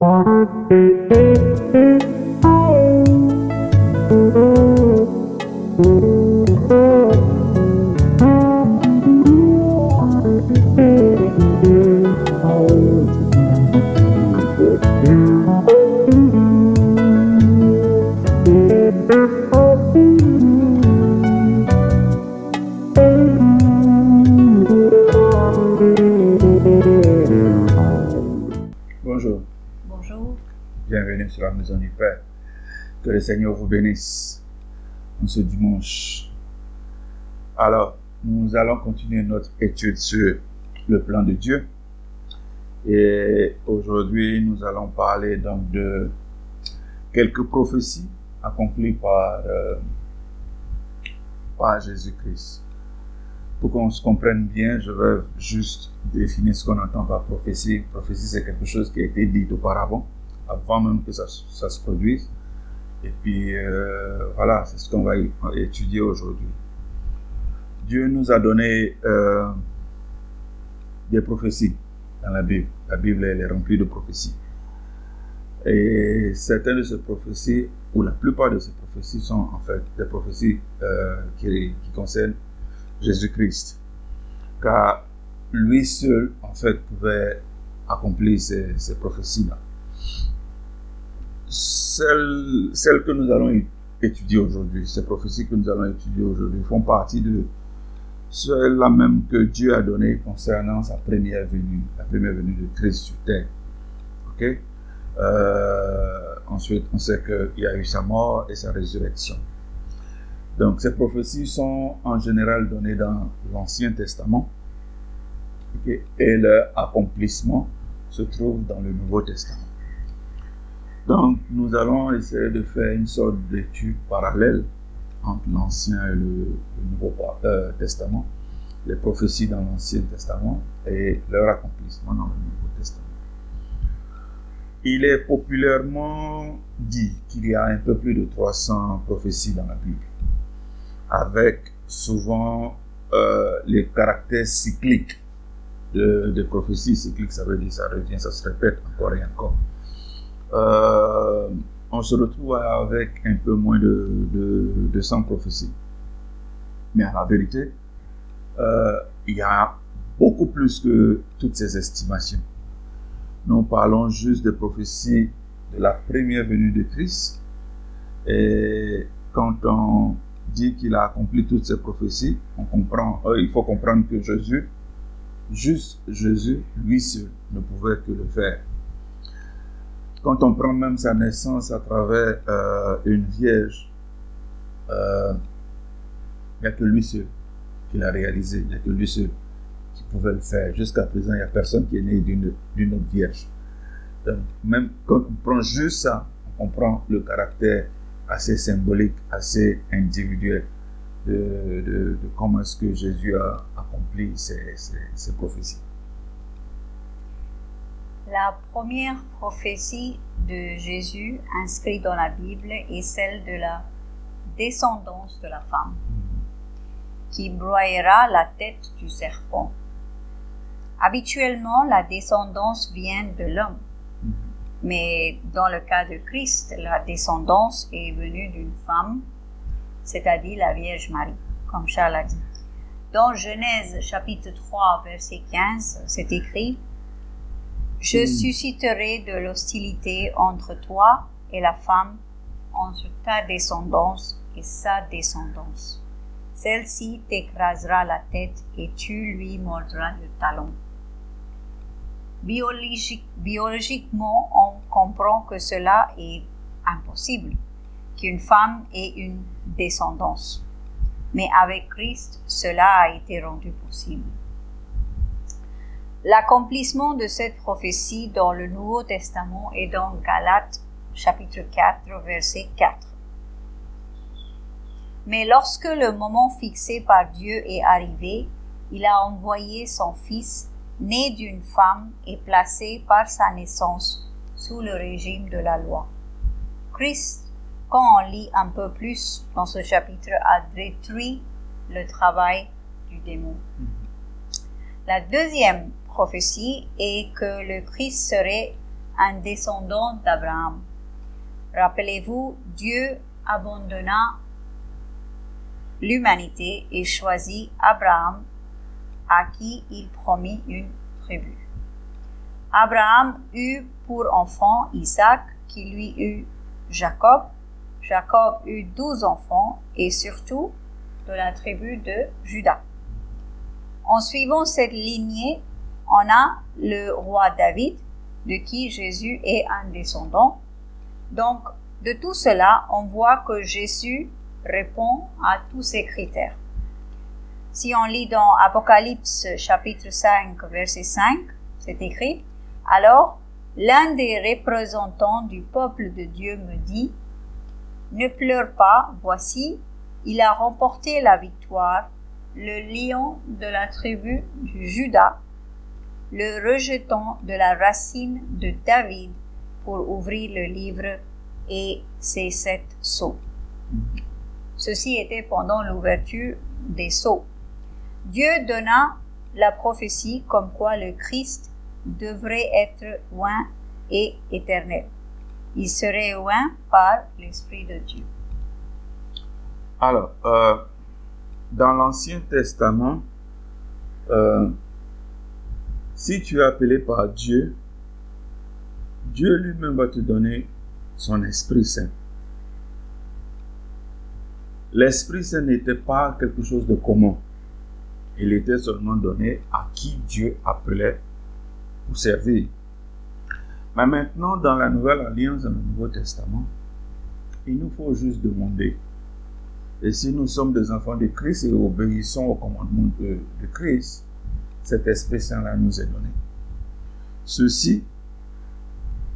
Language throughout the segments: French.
Bonjour. Bonjour. Bienvenue sur la maison du Père. Que le Seigneur vous bénisse en ce dimanche. Alors, nous allons continuer notre étude sur le plan de Dieu. Et aujourd'hui, nous allons parler donc de quelques prophéties accomplies par Jésus-Christ. Pour qu'on se comprenne bien, je vais juste définir ce qu'on entend par prophétie. Prophétie, c'est quelque chose qui a été dit auparavant, avant même que ça se produise. Et puis, voilà, c'est ce qu'on va étudier aujourd'hui. Dieu nous a donné des prophéties dans la Bible. La Bible, elle est remplie de prophéties. Et certaines de ces prophéties, ou la plupart de ces prophéties, sont en fait des prophéties qui concernent Jésus-Christ, car lui seul en fait pouvait accomplir ces prophéties-là. Celles que nous allons étudier aujourd'hui, ces prophéties que nous allons étudier aujourd'hui font partie de celles-là même que Dieu a données concernant sa première venue, la première venue de Christ sur terre. Ok? Ensuite, on sait qu'il y a eu sa mort et sa résurrection. Donc, ces prophéties sont en général données dans l'Ancien Testament, okay, et leur accomplissement se trouve dans le Nouveau Testament. Donc, nous allons essayer de faire une sorte d'étude parallèle entre l'Ancien et le Nouveau Testament, les prophéties dans l'Ancien Testament et leur accomplissement dans le Nouveau Testament. Il est populairement dit qu'il y a un peu plus de 300 prophéties dans la Bible, avec souvent les caractères cycliques de prophéties. Cycliques, ça veut dire ça revient, ça se répète encore et encore. On se retrouve avec un peu moins de 100 prophéties. Mais à la vérité, il y a beaucoup plus que toutes ces estimations. Nous parlons juste des prophéties de la première venue de Christ. Et quand on dit qu'il a accompli toutes ces prophéties, on comprend, il faut comprendre que Jésus, lui seul, ne pouvait que le faire. Quand on prend même sa naissance à travers une vierge, il n'y a que lui seul qui l'a réalisé, il n'y a que lui seul qui pouvait le faire. Jusqu'à présent, il n'y a personne qui est né d'une autre vierge. Donc, même quand on prend juste ça, on comprend le caractère assez symbolique, assez individuel de comment est-ce que Jésus a accompli ces prophéties. La première prophétie de Jésus inscrite dans la Bible est celle de la descendance de la femme, qui broyera la tête du serpent. Habituellement, la descendance vient de l'homme. Mais dans le cas de Christ, la descendance est venue d'une femme, c'est-à-dire la Vierge Marie, comme Charles a dit. Dans Genèse chapitre 3, verset 15, c'est écrit « Je susciterai de l'hostilité entre toi et la femme, entre ta descendance et sa descendance. Celle-ci t'écrasera la tête et tu lui mordras le talon. » Biologiquement, on comprend que cela est impossible, qu'une femme ait une descendance. Mais avec Christ, cela a été rendu possible. L'accomplissement de cette prophétie dans le Nouveau Testament est dans Galates chapitre 4, verset 4. Mais lorsque le moment fixé par Dieu est arrivé, il a envoyé son Fils, né d'une femme et placé par sa naissance sous le régime de la loi. Christ, quand on lit un peu plus dans ce chapitre, a détruit le travail du démon. La deuxième prophétie est que le Christ serait un descendant d'Abraham. Rappelez-vous, Dieu abandonna l'humanité et choisit Abraham, à qui il promit une tribu. Abraham eut pour enfant Isaac, qui lui eut Jacob. Jacob eut 12 enfants, et surtout de la tribu de Juda. En suivant cette lignée, on a le roi David, de qui Jésus est un descendant. Donc, de tout cela, on voit que Jésus répond à tous ces critères. Si on lit dans Apocalypse chapitre 5, verset 5, c'est écrit, « Alors, l'un des représentants du peuple de Dieu me dit, « Ne pleure pas, voici, il a remporté la victoire, le lion de la tribu du Juda, le rejeton de la racine de David, pour ouvrir le livre et ses 7 sceaux. » Ceci était pendant l'ouverture des sceaux. Dieu donna la prophétie comme quoi le Christ devrait être oint et éternel. Il serait oint par l'Esprit de Dieu. Alors, dans l'Ancien Testament, si tu es appelé par Dieu, Dieu lui-même va te donner son Esprit Saint. L'Esprit Saint n'était pas quelque chose de commun. Il était seulement donné à qui Dieu appelait pour servir. Mais maintenant, dans la Nouvelle Alliance, dans le Nouveau Testament, il nous faut juste demander. Et si nous sommes des enfants de Christ et obéissons au commandement de Christ, cet Esprit Saint-là nous est donné. Ceci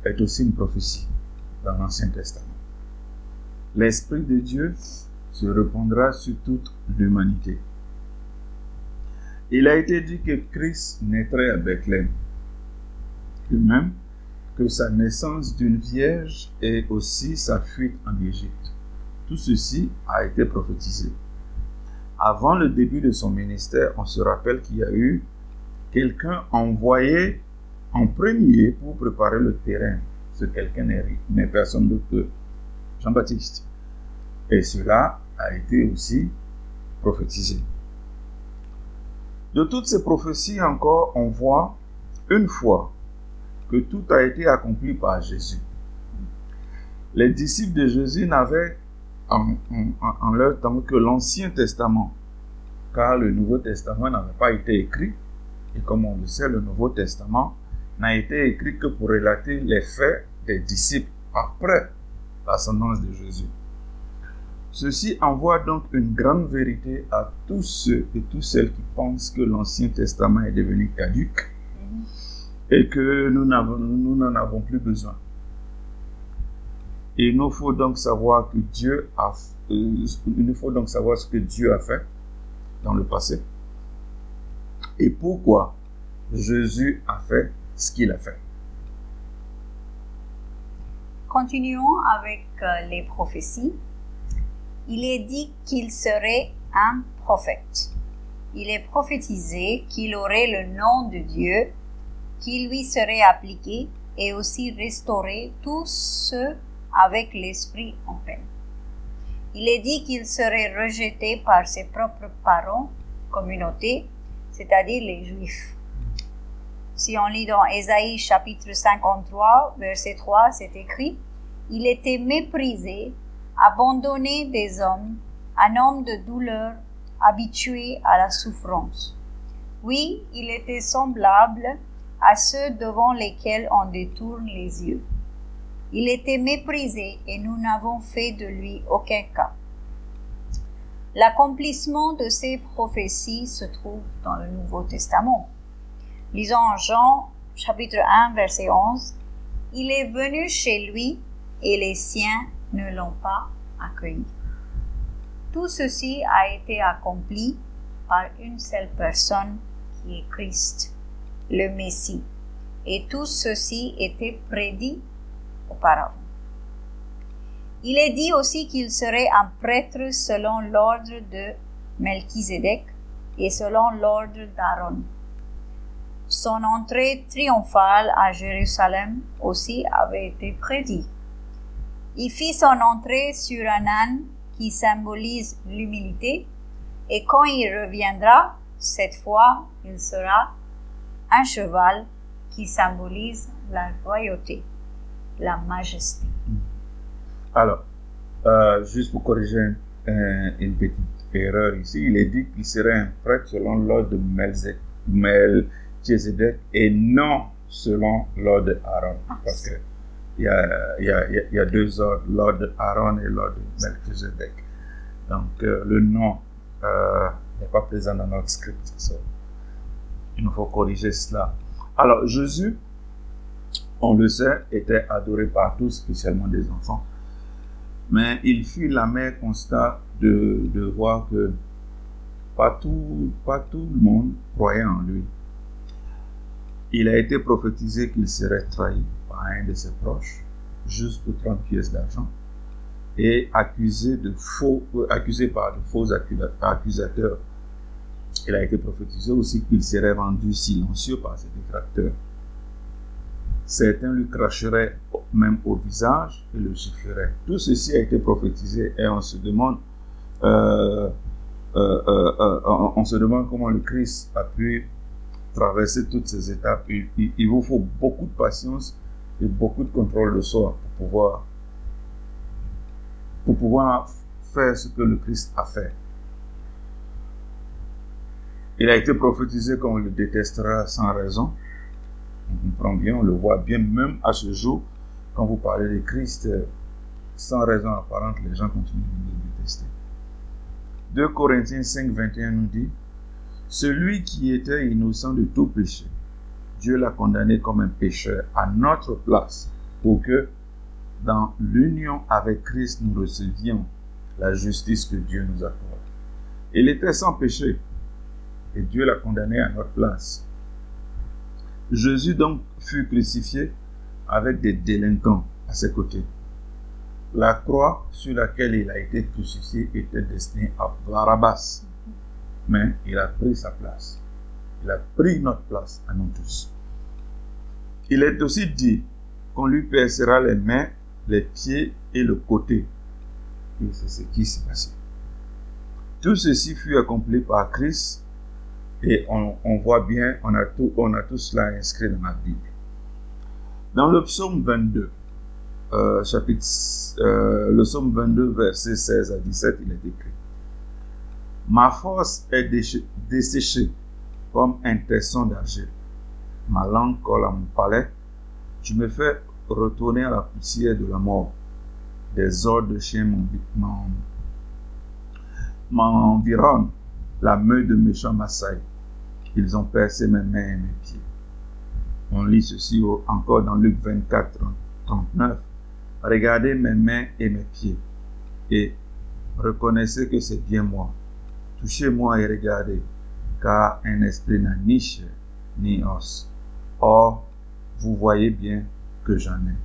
est aussi une prophétie dans l'Ancien Testament. L'Esprit de Dieu se répandra sur toute l'humanité. Il a été dit que Christ naîtrait à Bethléem, de même que sa naissance d'une vierge et aussi sa fuite en Égypte. Tout ceci a été prophétisé. Avant le début de son ministère, on se rappelle qu'il y a eu quelqu'un envoyé en premier pour préparer le terrain. Ce quelqu'un n'est personne d'autre que Jean-Baptiste. Et cela a été aussi prophétisé. De toutes ces prophéties encore, on voit une fois que tout a été accompli par Jésus. Les disciples de Jésus n'avaient en leur temps que l'Ancien Testament, car le Nouveau Testament n'avait pas été écrit, et comme on le sait, le Nouveau Testament n'a été écrit que pour relater les faits des disciples après l'ascendance de Jésus. Ceci envoie donc une grande vérité à tous ceux et toutes celles qui pensent que l'Ancien Testament est devenu caduc et que nous n'en avons plus besoin. Et il nous faut donc savoir que il nous faut donc savoir ce que Dieu a fait dans le passé et pourquoi Jésus a fait ce qu'il a fait. Continuons avec les prophéties. Il est dit qu'il serait un prophète. Il est prophétisé qu'il aurait le nom de Dieu, qu'il lui serait appliqué et aussi restaurer tous ceux avec l'esprit en peine. Il est dit qu'il serait rejeté par ses propres parents, communauté, c'est-à-dire les Juifs. Si on lit dans Ésaïe chapitre 53, verset 3, c'est écrit « Il était méprisé, abandonné des hommes, un homme de douleur, habitué à la souffrance. Oui, il était semblable à ceux devant lesquels on détourne les yeux. Il était méprisé et nous n'avons fait de lui aucun cas. » L'accomplissement de ces prophéties se trouve dans le Nouveau Testament. Lisons en Jean chapitre 1, verset 11. « Il est venu chez lui et les siens ne l'ont pas accueilli. » Tout ceci a été accompli par une seule personne qui est Christ, le Messie. Et tout ceci était prédit auparavant. Il est dit aussi qu'il serait un prêtre selon l'ordre de Melchizedek et selon l'ordre d'Aaron. Son entrée triomphale à Jérusalem aussi avait été prédite. Il fit son entrée sur un âne qui symbolise l'humilité, et quand il reviendra, cette fois, il sera un cheval qui symbolise la royauté, la majesté. Alors, juste pour corriger une petite erreur ici, il est dit qu'il serait un prêtre selon l'ordre de Melchizedek et non selon l'ordre d'Aaron. Parce que il y a deux ordres, l'ordre d'Aaron et l'ordre de Melchizedek. Donc, le nom n'est pas présent dans notre script. Il nous faut corriger cela. Alors, Jésus, on le sait, était adoré par tous, spécialement des enfants. Mais il fut l'amer constat de voir que pas tout le monde croyait en lui. Il a été prophétisé qu'il serait trahi par un de ses proches, juste pour 30 pièces d'argent, et accusé par de faux accusateurs. Il a été prophétisé aussi qu'il serait rendu silencieux par ses détracteurs. Certains lui cracheraient même au visage et le gifleraient. Tout ceci a été prophétisé et on se demande comment le Christ a pu traverser toutes ces étapes. Il vous faut beaucoup de patience et beaucoup de contrôle de soi pour pouvoir faire ce que le Christ a fait. Il a été prophétisé qu'on le détestera sans raison. On comprend bien, on le voit bien, même à ce jour, quand vous parlez de Christ, sans raison apparente, les gens continuent de le détester. 2 Corinthiens 5, 21 nous dit, « Celui qui était innocent de tout péché, Dieu l'a condamné comme un pécheur à notre place, pour que, dans l'union avec Christ, nous recevions la justice que Dieu nous accorde. Il était sans péché, et Dieu l'a condamné à notre place. Jésus donc fut crucifié avec des délinquants à ses côtés. La croix sur laquelle il a été crucifié était destinée à Barabbas, mais il a pris sa place. Il a pris notre place à nous tous. Il est aussi dit qu'on lui percera les mains, les pieds et le côté. Et c'est ce qui s'est passé. Tout ceci fut accompli par Christ. Et on voit bien, on a tout cela inscrit dans la Bible. Dans le psaume 22, le psaume 22, versets 16 à 17, il est écrit: « Ma force est desséchée comme un tesson d'argile. Ma langue colle à mon palais. Tu me fais retourner à la poussière de la mort. Des ordres de chiens m'environnent. La meute de méchants m'assaille. Ils ont percé mes mains et mes pieds. » On lit ceci encore dans Luc 24, 39. « Regardez mes mains et mes pieds, et reconnaissez que c'est bien moi. Touchez-moi et regardez, car un esprit n'a ni chair ni os. Or, vous voyez bien que j'en ai. »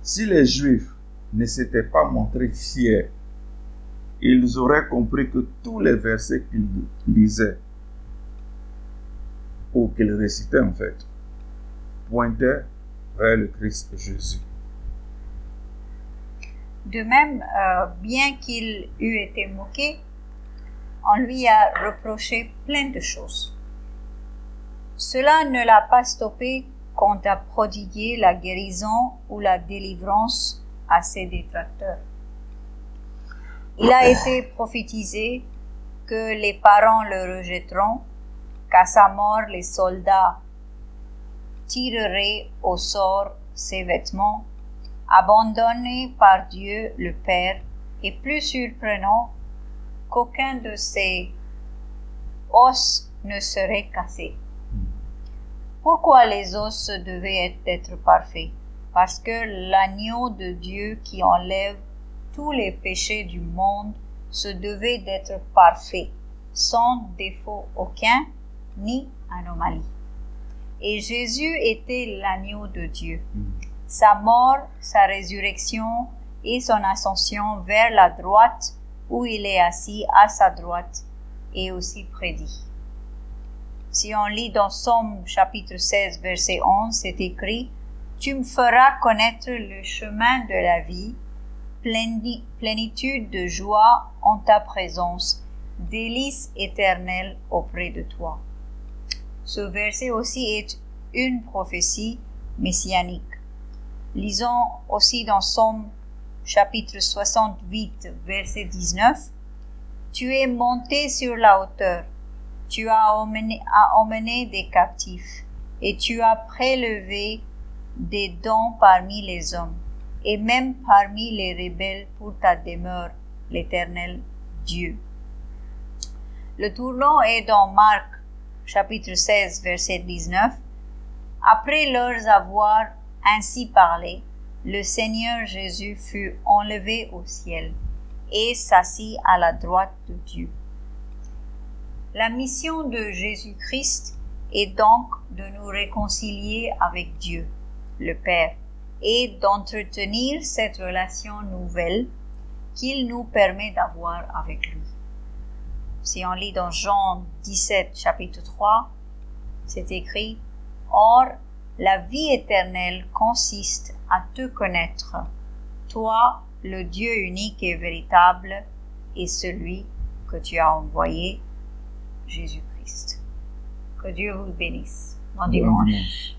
Si les Juifs ne s'étaient pas montrés fiers, ils auraient compris que tous les versets qu'ils lisaient, ou qu'ils récitaient en fait, pointaient vers le Christ Jésus. De même, bien qu'il eût été moqué, on lui a reproché plein de choses. Cela ne l'a pas stoppé quant à prodiguer la guérison ou la délivrance à ses détracteurs. Il a été prophétisé que les parents le rejetteront, qu'à sa mort les soldats tireraient au sort ses vêtements, abandonnés par Dieu le Père, et plus surprenant qu'aucun de ses os ne serait cassé. Pourquoi les os devaient être parfaits? Parce que l'agneau de Dieu qui enlève tous les péchés du monde se devait d'être parfait, sans défaut aucun, ni anomalie. Et Jésus était l'agneau de Dieu. Sa mort, sa résurrection et son ascension vers la droite, où il est assis à sa droite, est aussi prédit. Si on lit dans Somme chapitre 16, verset 11, c'est écrit « Tu me feras connaître le chemin de la vie, plénitude de joie en ta présence, délices éternelles auprès de toi. » Ce verset aussi est une prophétie messianique. Lisons aussi dans Somme chapitre 68, verset 19. « Tu es monté sur la hauteur, tu as emmené des captifs, et tu as prélevé des dons parmi les hommes, et même parmi les rebelles pour ta demeure, l'Éternel Dieu. » Le tournant est dans Marc chapitre 16, verset 19. Après leur avoir ainsi parlé, le Seigneur Jésus fut enlevé au ciel et s'assit à la droite de Dieu. La mission de Jésus-Christ est donc de nous réconcilier avec Dieu, le Père, et d'entretenir cette relation nouvelle qu'il nous permet d'avoir avec lui. Si on lit dans Jean 17, chapitre 3, c'est écrit « Or, la vie éternelle consiste à te connaître, toi, le Dieu unique et véritable, et celui que tu as envoyé, Jésus-Christ. » Que Dieu vous bénisse. Bon dimanche.